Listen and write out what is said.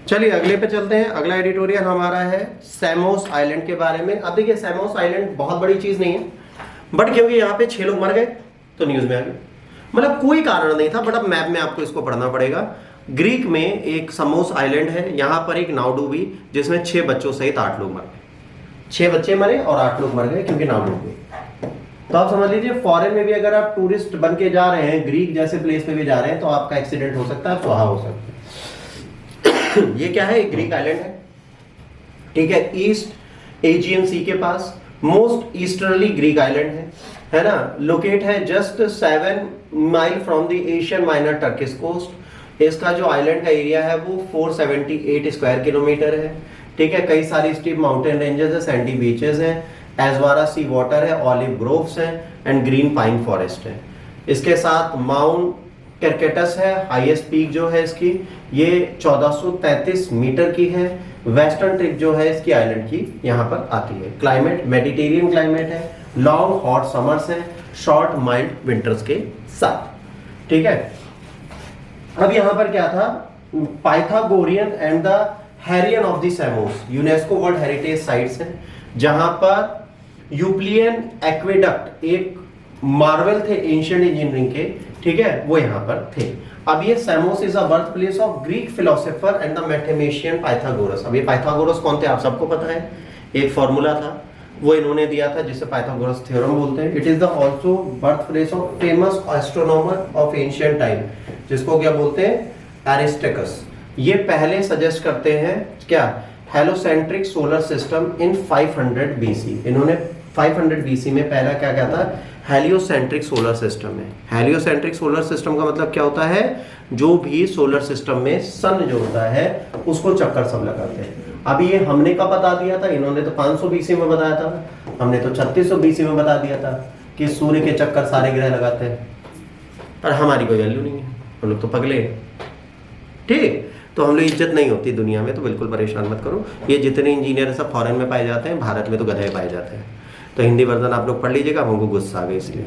चलिए अगले पे चलते हैं। अगला एडिटोरियल हमारा है सैमोस आइलैंड के बारे में। अब देखिए सैमोस आइलैंड बहुत बड़ी चीज नहीं है, बट क्योंकि यहाँ पे 6 लोग मर गए तो न्यूज में आ गए। मतलब कोई कारण नहीं था, बट अब मैप में आपको इसको पढ़ना पड़ेगा। ग्रीक में एक समोस आइलैंड है, यहाँ पर एक नाव डूबी जिसमें 6 बच्चों सहित 8 लोग मर गए। 6 बच्चे मरे और 8 लोग मर गए क्योंकि नाव डूब गई। तो आप समझ लीजिए फॉरेन में भी अगर आप टूरिस्ट बन के जा रहे हैं, ग्रीक जैसे प्लेस पे भी जा रहे हैं, तो आपका एक्सीडेंट हो सकता है, सुहा हो सकता है। ये क्या है? एक ग्रीक आइलैंड है, ठीक है, ईस्ट एजियन सी के पास, मोस्ट ईस्टर्ली ग्रीक आइलैंड है ना। लोकेट है just 7 mile from the Asian minor Turkish coast. इसका जो आइलैंड का एरिया है वो 478 स्क्वायर किलोमीटर है, ठीक है। कई सारी स्टीप माउंटेन रेंजेस है, सैंडी बीचेस हैं, एजवारा सी वाटर है, ऑलिव ग्रोव्स हैं एंड ग्रीन पाइन फॉरेस्ट है। इसके साथ माउंट कैरकेटस है, हाईएस्ट पीक जो है इसकी ये 1433 मीटर की है। वेस्टर्न टिप जो है इसकी आइलैंड की यहाँ पर आती है। क्लाइमेट मेडिटेरियन क्लाइमेट है, लॉन्ग हॉट समर्स है, शॉर्ट माइल्ड विंटर्स के साथ, ठीक है। अब यहाँ पर क्या था? Pythagorean and the Heraion of the Samos UNESCO world heritage sites है, जहां पर यूक्लियन एक्वेडक्ट एक मार्वल थे एंशिएंट इंजीनियरिंग के, ठीक है, वो यहाँ पर थे। अब ये Samos is a birth place of Greek philosopher and the mathematician Pythagoras. अब ये पाइथागोरस कौन थे आप सबको पता है, एक फॉर्मूला था वो इन्होंने दिया था जिसे पाइथागोरस थ्योरम बोलते हैं। It is the also birth place of famous astronomer of ancient time, जिसको क्या बोलते हैं? एरिस्टाकस। ये पहले सजेस्ट करते हैं क्या? हेलोसेंट्रिक सोलर सिस्टम इन 500 बीसी। इन्होंने 500 बीसी में पहला क्या कहता है? हेलियोसेंट्रिक सोलर सिस्टम है। हेलियोसेंट्रिक सोलर सिस्टम का मतलब क्या होता है? जो भी सोलर सिस्टम में सन जो होता है उसको चक्कर सब लगाते हैं। अब ये हमने कब बता दिया था? इन्होंने तो 500 बीसी में बताया था, हमने तो 3600 बीसी में बता दिया था कि सूर्य के चक्कर सारे ग्रह लगाते हैं। पर हमारी कोई वैल्यू नहीं है, हम लोग तो पगले हैं, ठीक। तो हम लोग इज्जत नहीं होती दुनिया में, तो बिल्कुल परेशान मत करो। ये जितने इंजीनियर सब फॉरेन में पाए जाते हैं, भारत में तो गधे पाए जाते हैं। तो हिंदी वर्जन आप लोग पढ़ लीजिएगा, हमको गुस्सा आ गया इसलिए।